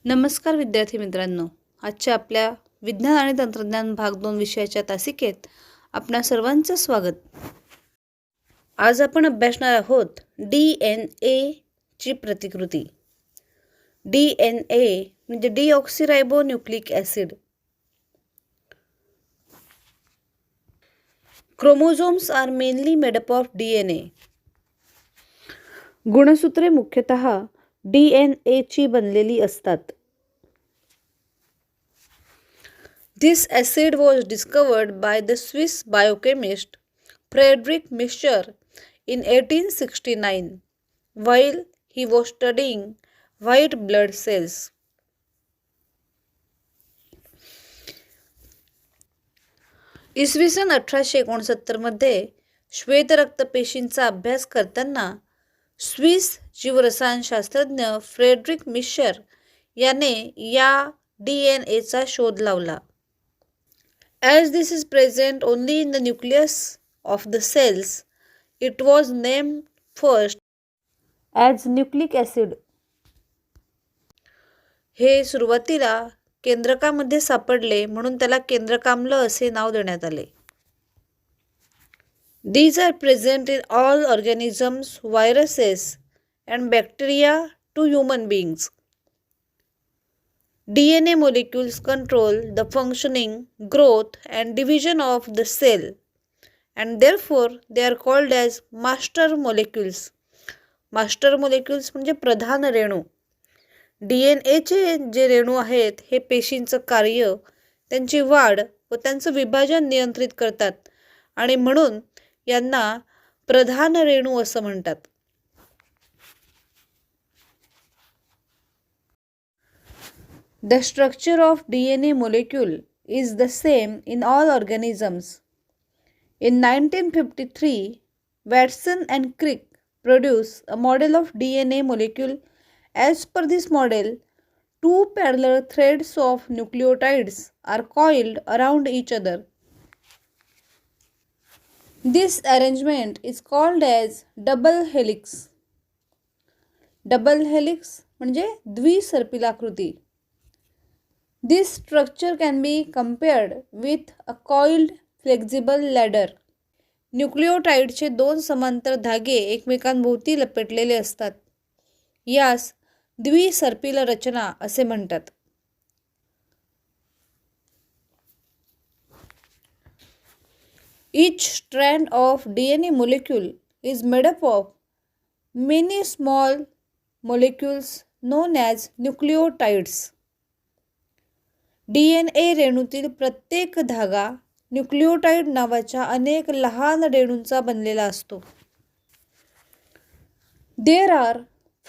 नमस्कार विद्यार्थी मित्रांनो, आजच्या आपल्या विज्ञान आणि तंत्रज्ञान भाग 2 विषयाच्या तासिकेत आपणा सर्वांचं स्वागत. आज आपण अभ्यासणार आहोत DNA ची प्रतिकृती. DNA म्हणजे deoxyribonucleic acid. Chromosomes are mainly made up of DNA. गुणसूत्रे मुख्यतः DNA ची बनलेली असतात. This acid was discovered by the Swiss biochemist Friedrich Mischer in 1869 while he was studying white blood cells. इसवी सन 1869 मध्ये श्वेत रक्तपेशींचा अभ्यास करताना स्विस जीवरसायनशास्त्रज्ञ फ्रेडरिक मिशर याने या DNAचा शोध लावला. As this is present only in the nucleus of the cells, it was named first as nucleic acid. हे सुरुवातीला केंद्रकामध्ये सापडले म्हणून त्याला केंद्रकाम्ल असे नाव देण्यात आले. These are present in all organisms, viruses and bacteria to human beings. DNA molecules control the functioning, growth and division of the cell and therefore they are called as master molecules. Master molecules म्हणजे प्रधान रेणू. DNA चे जे रेणू आहेत हे पेशींचं कार्य, त्यांची वाढ व त्यांचं विभाजन नियंत्रित करतात आणि म्हणून यांना प्रधान रेणू असं म्हणतात. The structure of DNA molecule is the same in all organisms. In 1953, Watson and Crick produced a model of DNA molecule. As per this model, two parallel threads of nucleotides are coiled around each other. This arrangement is called as double helix. Double helix म्हणजे द्विसर्पिलाकृती. This structure can be compared with a coiled flexible ladder. न्यूक्लिओटाइडचे दोन समांतर धागे एकमेकांभोवती लपेटलेले असतात. यास द्विसर्पिल रचना असे म्हणतात. Each strand of DNA molecule is made up of many small molecules known as nucleotides. DNA रेणूतील प्रत्येक धागा न्यूक्लिओटाइड नावाच्या अनेक लहान रेणूंचा बनलेला असतो. There are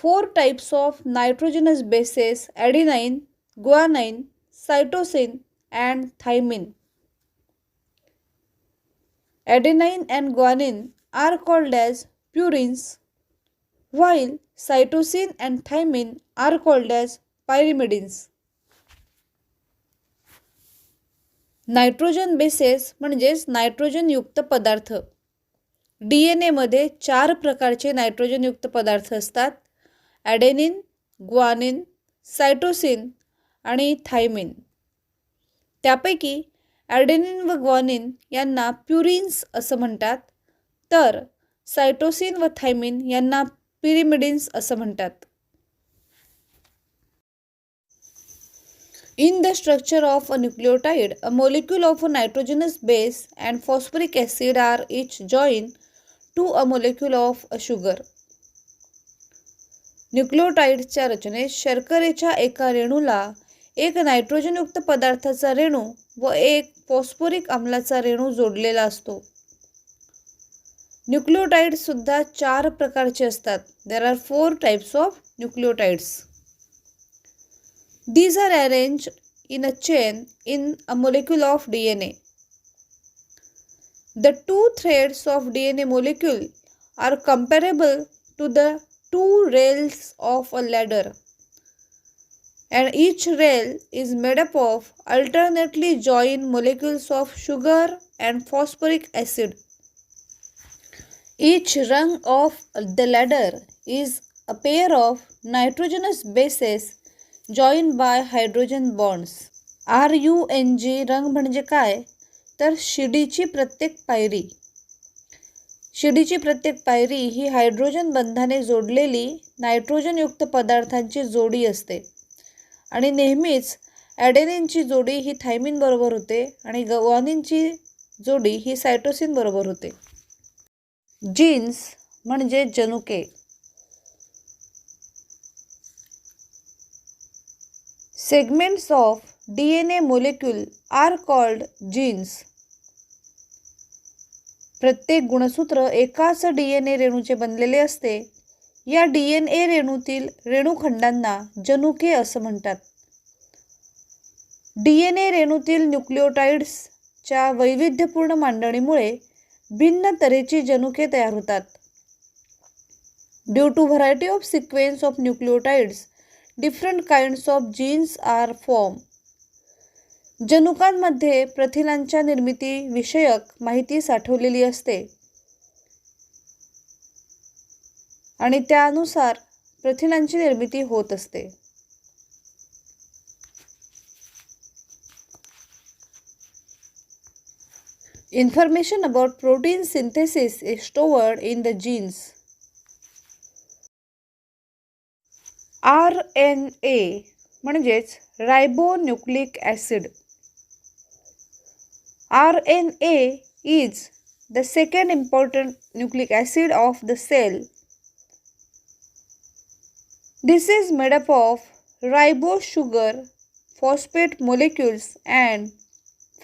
4 types of nitrogenous bases: adenine, guanine, cytosine and thymine. Adenine and guanine are called as purines, while cytosine and thymine are called as pyrimidines. Nitrogen bases म्हणजेच नायट्रोजनयुक्त पदार्थ. DNA मध्ये 4 प्रकारचे नायट्रोजनयुक्त पदार्थ असतात: ॲडेनिन, ग्वानिन, सायटोसिन आणि thiamine. त्यापैकी ॲडेनिन व ग्वानिन यांना प्युरिन्स असं म्हणतात, तर सायटोसिन व थायमिन यांना पिरिमिडिन्स असं म्हणतात. In the structure of a nucleotide, a molecule of a nitrogenous base and phosphoric acid are each joined to a molecule of a sugar. न्यूक्लिओटाइडच्या रचनेत शर्करेच्या एका रेणूला एक नायट्रोजनयुक्त पदार्थाचा रेणू व एक फॉस्फोरिक आम्लाचा रेणू जोडलेला असतो. न्यूक्लिओटाइड सुद्धा 4 प्रकारचे असतात. There are 4 types of nucleotides. These are arranged in a chain in a molecule of DNA. The 2 threads of DNA molecule are comparable to the 2 rails of a ladder, and each rail is made up of alternately joined molecules of sugar and phosphoric acid. Each rung of the ladder is a pair of nitrogenous bases join by hydrogen bonds. RUNG रंग म्हणजे काय, तर शिडीची प्रत्येक पायरी. शिडीची प्रत्येक पायरी ही hydrogen बंधाने जोडलेली नायट्रोजनयुक्त पदार्थांची जोडी असते आणि नेहमीच ॲडेनिनची जोडी ही थायमिन बरोबर होते आणि ग्वानिनची जोडी ही सायटोसिन बरोबर होते. जीन्स म्हणजे जनुके. Segments of DNA molecule are called genes. प्रत्येक गुणसूत्र एकाच DNA रेणूचे बनलेले असते. या DNA रेणूतील रेणुखंडांना जनुके असं म्हणतात. DNA रेणूतील न्यूक्लिओटाइड्सच्या वैविध्यपूर्ण मांडणीमुळे भिन्न तऱ्हेची जनुके तयार होतात. Due to variety of sequence of nucleotides different kinds of genes are form. जनुकांमध्ये प्रथिनांच्या निर्मिती विषयक माहिती साठवलेली असते आणि त्यानुसार प्रथिनांची निर्मिती होत असते. Information about protein synthesis is stored in the genes. RNA म्हणजेच रायबोन्यूक्लिक acid. RNA is the second important nucleic acid of the cell. This is made up of ribose sugar, phosphate molecules and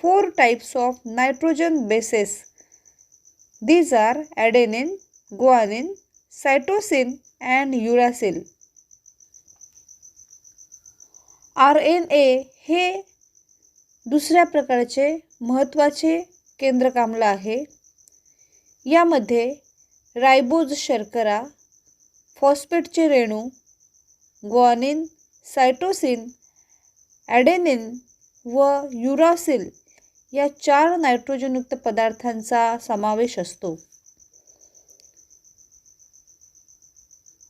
4 types of nitrogen bases. These are adenine, guanine, cytosine and uracil. RNA हे दुसऱ्या प्रकारचे महत्त्वाचे केंद्रक आम्ल आहे. यामध्ये रायबोज शर्करा, फॉस्फेटचे रेणू, guanine, cytosine, ॲडेनिन व युरासिल या 4 नायट्रोजनयुक्त पदार्थांचा समावेश असतो.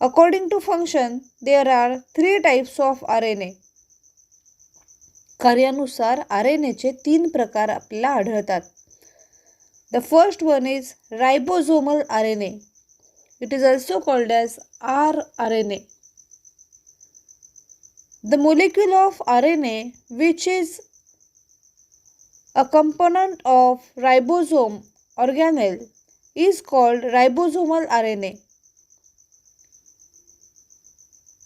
According to function there are 3 types of RNA. कार्यानुसार RNAचे 3 प्रकार आपल्याला आढळतात. The first one is ribosomal RNA. It is also called as rRNA. The molecule of RNA which is a component of ribosome organelle is called ribosomal RNA.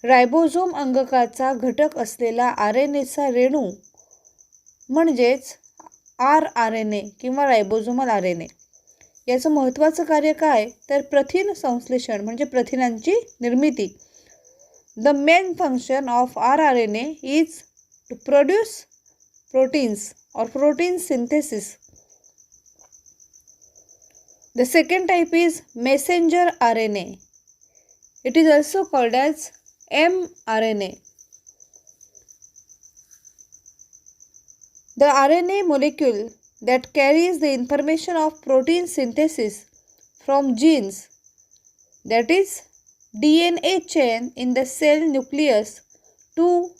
Ribosome अंगकाचा घटक असलेला RNAचा रेणू म्हणजेच rRNA किंवा रायबोसोमल RNA. याचं महत्त्वाचं कार्य काय, तर प्रथिन संश्लेषण म्हणजे प्रथिनांची निर्मिती. The main function of rRNA is to produce proteins or protein synthesis. The second type is messenger RNA. It is also called as mRNA. The RNA molecule that carries the information of protein synthesis from genes, that is DNA chain in the cell nucleus to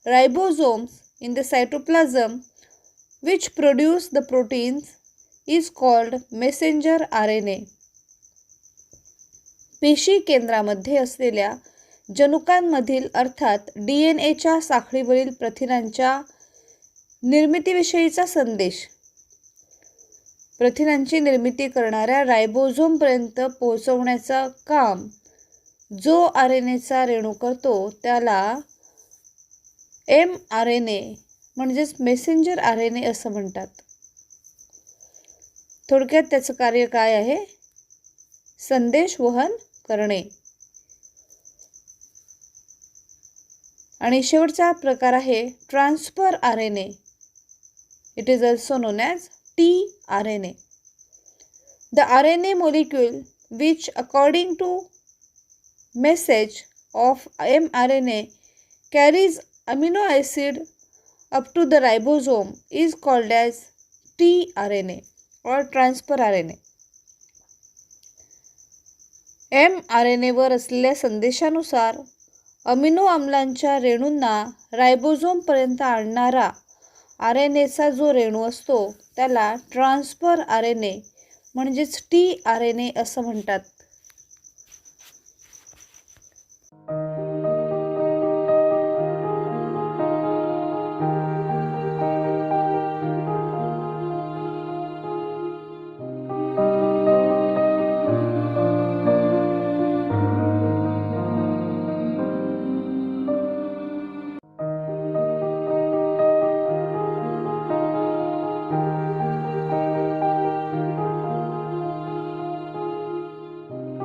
ribosomes in the cytoplasm which produce the proteins is called messenger RNA. पेशी केंद्रामध्ये असलेल्या जनुकांमधील अर्थात DNAच्या साखळीवरील प्रथिनांच्या निर्मितीविषयीचा संदेश प्रथिनांची निर्मिती करणाऱ्या रायबोझोमपर्यंत पोहोचवण्याचा काम जो RNAचा रेणू करतो त्याला mRNA म्हणजेच मेसेंजर RNA असं म्हणतात. थोडक्यात त्याचं कार्य काय आहे, संदेश वहन करणे. आणि शेवटचा प्रकार आहे transfer RNA. It is also non as tRNA. The RNA molecule which according to message of mRNA carries amino acid up to the ribosome is called as tRNA or transfer RNA. mRNA वर असलेल्या संदेशानुसार amino आम्लांच्या रेणूंना रायबोझोमपर्यंत आणणारा R N एचा जो रेणू असतो त्याला transfer R N A म्हणजेच T R N A असं म्हणतात.